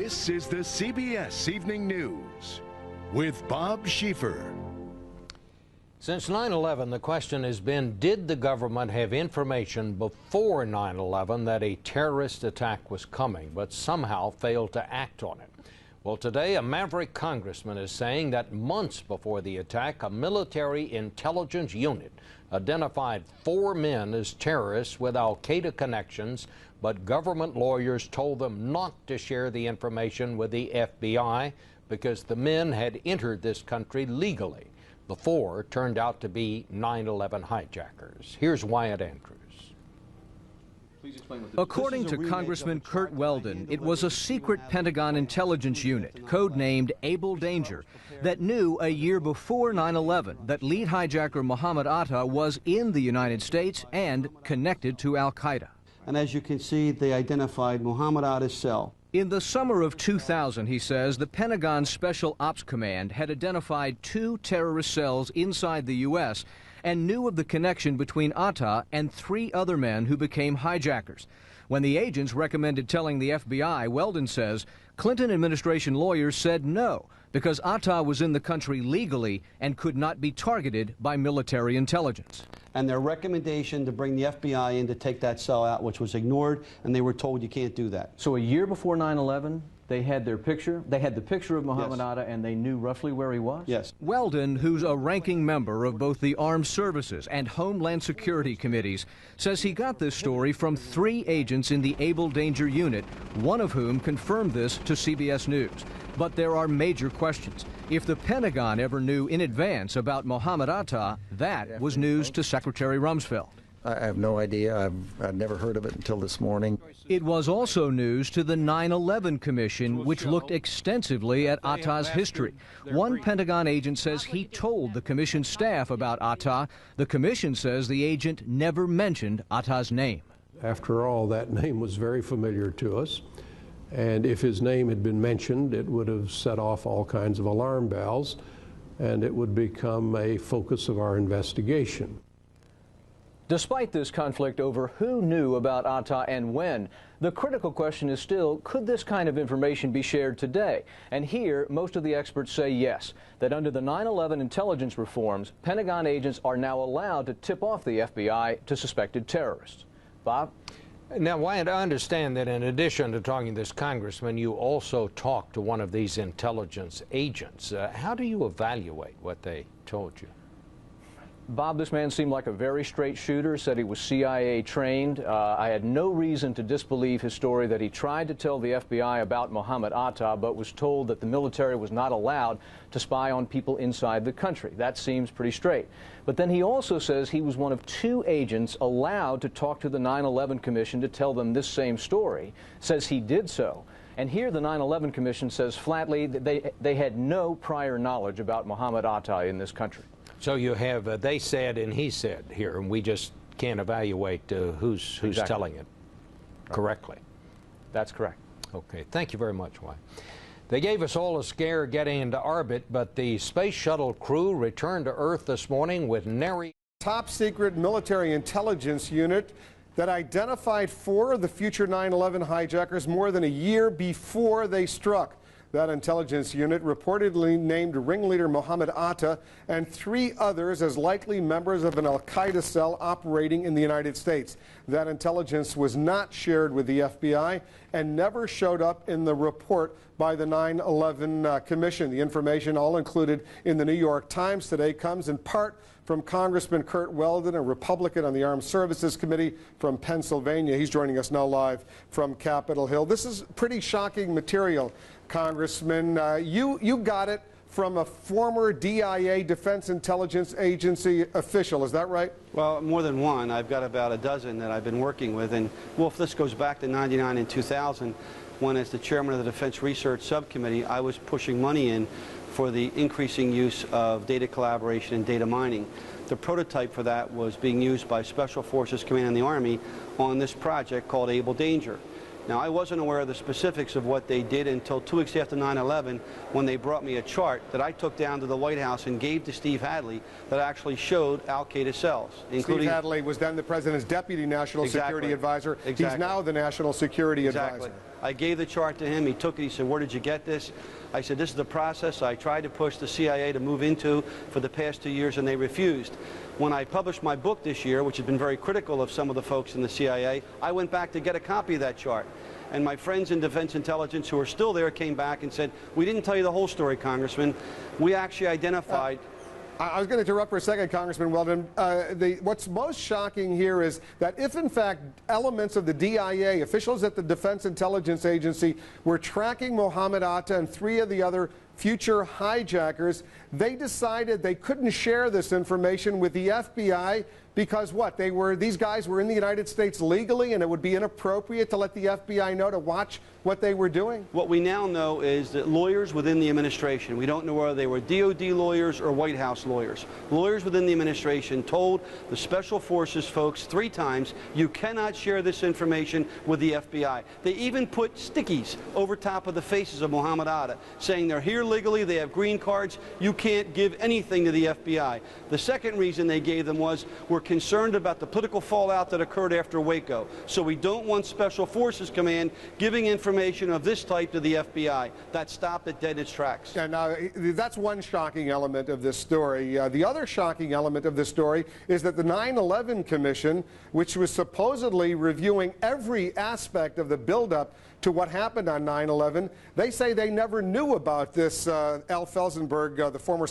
This is the CBS Evening News with Bob Schieffer. Since 9/11, the question has been, did the government have information before 9/11 that a terrorist attack was coming, but somehow failed to act on it? Well, today, a maverick congressman is saying that months before the attack, a military intelligence unit identified 4 men as terrorists with al-Qaeda connections, but government lawyers told them not to share the information with the FBI because the men had entered this country legally. The 4 turned out to be 9/11 hijackers. Here's Wyatt Andrews. According to Congressman Curt Weldon, it was a secret Pentagon intelligence unit, codenamed Able Danger, that knew a year before 9/11 that lead hijacker Mohammed Atta was in the United States and connected to al-Qaeda. And as you can see, they identified Mohammed Atta's cell. In the summer of 2000, he says, the Pentagon Special Ops Command had identified 2 terrorist cells inside the U.S. and knew of the connection between Atta and 3 other men who became hijackers. When the agents recommended telling the FBI, Weldon says, Clinton administration lawyers said no, because Atta was in the country legally and could not be targeted by military intelligence. And their recommendation to bring the FBI in to take that cell out, which was ignored, and they were told you can't do that. So a year before 9/11, they had their picture, they had the picture of Mohammed Atta, and they knew roughly where he was? Yes. Weldon, who's a ranking member of both the Armed Services and Homeland Security committees, says he got this story from 3 agents in the Able Danger unit, one of whom confirmed this to CBS News. But there are major questions. If the Pentagon ever knew in advance about Mohammed Atta, that was news to Secretary Rumsfeld. I have no idea. I've never heard of it until this morning. It was also news to the 9/11 Commission, which looked extensively at Atta's history. One Pentagon agent says he told the Commission staff about Atta. The Commission says the agent never mentioned Atta's name. After all, that name was very familiar to us. And if his name had been mentioned, it would have set off all kinds of alarm bells, and it would become a focus of our investigation. Despite this conflict over who knew about Atta and when, the critical question is still, could this kind of information be shared today? And here, most of the experts say yes, that under the 9/11 intelligence reforms, Pentagon agents are now allowed to tip off the FBI to suspected terrorists. Bob? Now, Wyatt, I understand that in addition to talking to this congressman, you also talked to one of these intelligence agents. How do you evaluate what they told you? Bob, this man seemed like a very straight shooter, said he was CIA trained. I had no reason to disbelieve his story that he tried to tell the FBI about Mohammed Atta, but was told that the military was not allowed to spy on people inside the country. That seems pretty straight. But then he also says he was one of 2 agents allowed to talk to the 9/11 Commission to tell them this same story, says he did so. And here the 9/11 Commission says flatly that they had no prior knowledge about Mohammed Atta in this country. So you have they said and he said here, and we just can't evaluate who's Exactly. telling it correctly. That's correct. Okay, thank you very much, Wyatt. They gave us all a scare getting into orbit, but the space shuttle crew returned to Earth this morning with nary top secret military intelligence unit that identified 4 of the future 9/11 hijackers more than a year before they struck. That intelligence unit reportedly named ringleader Mohammed Atta and 3 others as likely members of an al-Qaeda cell operating in the United States. That intelligence was not shared with the FBI and never showed up in the report by the 9/11 Commission. The information, all included in the New York Times today, comes in part from Congressman Curt Weldon, a Republican on the Armed Services Committee from Pennsylvania. He's joining us now live from Capitol Hill. This is pretty shocking material, Congressman. You got it from a former DIA, Defense Intelligence Agency official. Is that right? Well, more than one. I've got about a dozen that I've been working with. And, Wolf, this goes back to '99 and 2000, when, as the chairman of the Defense Research Subcommittee, I was pushing money in for the increasing use of data collaboration and data mining. The prototype for that was being used by Special Forces Command in the Army on this project called Able Danger. Now, I wasn't aware of the specifics of what they did until 2 weeks after 9/11, when they brought me a chart that I took down to the White House and gave to Steve Hadley that actually showed al-Qaeda cells, including... Steve Hadley was then the President's Deputy National Security Advisor. Exactly. He's now the National Security Advisor. I gave the chart to him. He took it. He said, "Where did you get this?" I said, "This is the process I tried to push the CIA to move into for the past 2 years, and they refused." When I published my book this year, which has been very critical of some of the folks in the CIA, I went back to get a copy of that chart. And my friends in Defense Intelligence who are still there came back and said, "We didn't tell you the whole story, Congressman. We actually identified..." I was going to interrupt for a second, Congressman Weldon. What's most shocking here is that if, in fact, elements of the DIA, officials at the Defense Intelligence Agency, were tracking Mohammed Atta and 3 of the other future hijackers, they decided they couldn't share this information with the FBI because what? These guys were in the United States legally, and it would be inappropriate to let the FBI know to watch what they were doing? What we now know is that lawyers within the administration, we don't know whether they were DOD lawyers or White House lawyers, lawyers within the administration told the Special Forces folks 3 times, "You cannot share this information with the FBI." They even put stickies over top of the faces of Mohammed Atta, saying they're here legally, they have green cards, you can't give anything to the FBI. The second reason they gave them was, "We're concerned about the political fallout that occurred after Waco, so we don't want Special Forces Command giving information of this type to the FBI." That stopped it dead in its tracks. And that's one shocking element of this story. The other shocking element of this story is that the 9/11 Commission, which was supposedly reviewing every aspect of the buildup to what happened on 9/11, they say they never knew about this. Al Felsenberg, the former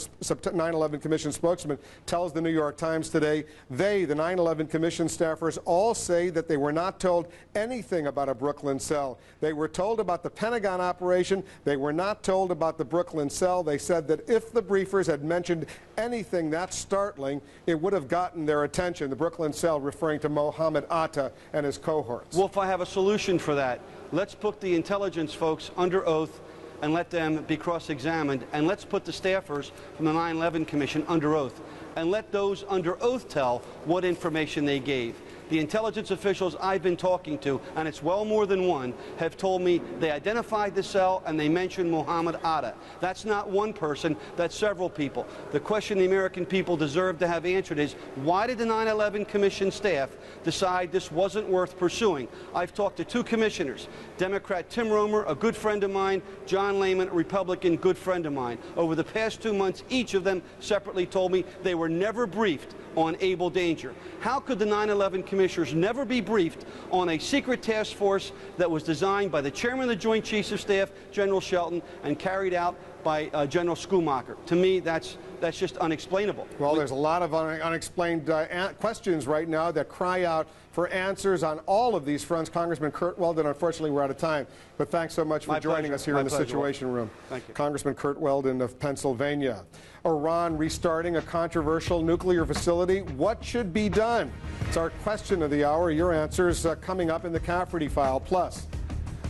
9/11 Commission spokesman, tells the New York Times today, the 9/11 Commission staffers, all say that they were not told anything about a Brooklyn cell. They were told about the Pentagon operation. They were not told about the Brooklyn cell. They said that if the briefers had mentioned anything that startling, it would have gotten their attention. The Brooklyn cell referring to Mohammed Atta and his cohorts. Wolf, I have a solution for that. Let's put the intelligence folks under oath and let them be cross-examined, and let's put the staffers from the 9/11 Commission under oath, and let those under oath tell what information they gave. The intelligence officials I've been talking to, and it's well more than one, have told me they identified the cell and they mentioned Mohammed Atta. That's not one person, that's several people. The question the American people deserve to have answered is, why did the 9/11 Commission staff decide this wasn't worth pursuing? I've talked to 2 commissioners, Democrat Tim Romer, a good friend of mine, John Lehman, a Republican good friend of mine. Over the past 2 months, each of them separately told me they were never briefed on Able Danger. How could the 9/11 commissioners never be briefed on a secret task force that was designed by the chairman of the Joint Chiefs of Staff, General Shelton, and carried out by General Schoomaker? To me, that's just unexplainable. Well, there's a lot of unexplained questions right now that cry out for answers on all of these fronts. Congressman Kurt Weldon, unfortunately, we're out of time, but thanks so much for joining us here in the Situation Room. Thank you. Congressman Kurt Weldon of Pennsylvania. Iran restarting a controversial nuclear facility. What should be done? It's our question of the hour. Your answers coming up in the Cafferty File. Plus,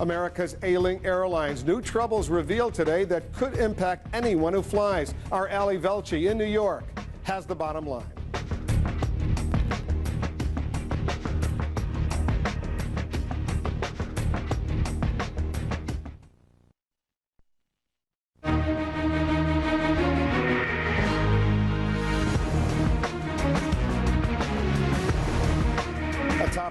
America's ailing airlines. New troubles revealed today that could impact anyone who flies. Our Ali Velci in New York has the bottom line.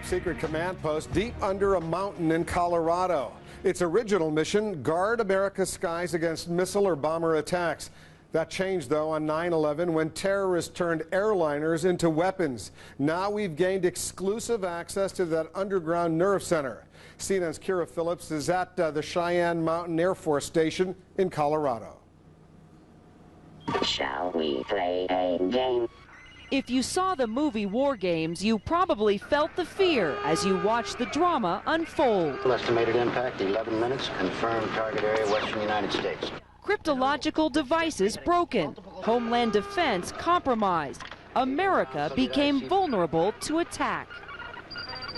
Secret command post deep under a mountain in Colorado. Its original mission, guard America's skies against missile or bomber attacks. That changed, though, on 9/11 when terrorists turned airliners into weapons. Now we've gained exclusive access to that underground nerve center. CNN's Kira Phillips is at the Cheyenne Mountain Air Force Station in Colorado. Shall we play a game? If you saw the movie War Games, you probably felt the fear as you watched the drama unfold. Estimated impact 11 minutes. Confirmed target area Western United States. Cryptological devices broken. Homeland defense compromised. America became vulnerable to attack.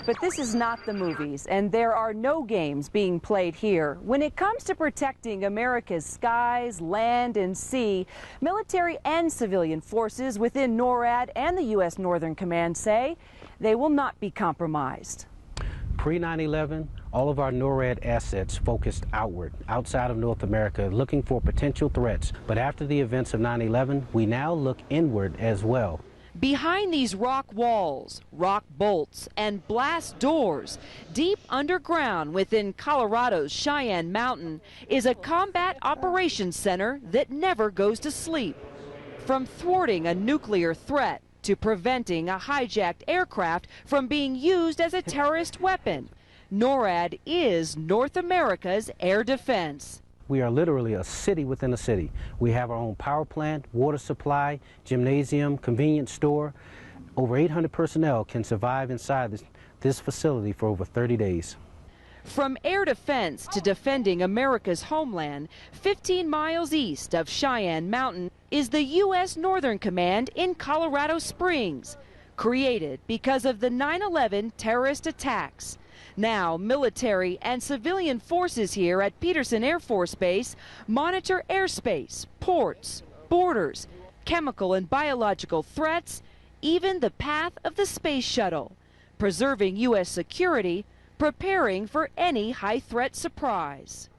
But this is not the movies, and there are no games being played here. When it comes to protecting America's skies, land, and sea, military and civilian forces within NORAD and the U.S. Northern Command say they will not be compromised. Pre-9/11, all of our NORAD assets focused outward, outside of North America, looking for potential threats. But after the events of 9/11, we now look inward as well. Behind these rock walls, rock bolts, and blast doors, deep underground within Colorado's Cheyenne Mountain is a combat operations center that never goes to sleep. From thwarting a nuclear threat to preventing a hijacked aircraft from being used as a terrorist weapon, NORAD is North America's air defense. We are literally a city within a city. We have our own power plant, water supply, gymnasium, convenience store. Over 800 personnel can survive inside this facility for over 30 days. From air defense to defending America's homeland, 15 miles east of Cheyenne Mountain is the U.S. Northern Command in Colorado Springs, created because of the 9/11 terrorist attacks. Now, military and civilian forces here at Peterson Air Force Base monitor airspace, ports, borders, chemical and biological threats, even the path of the space shuttle, preserving U.S. security, preparing for any high-threat surprise.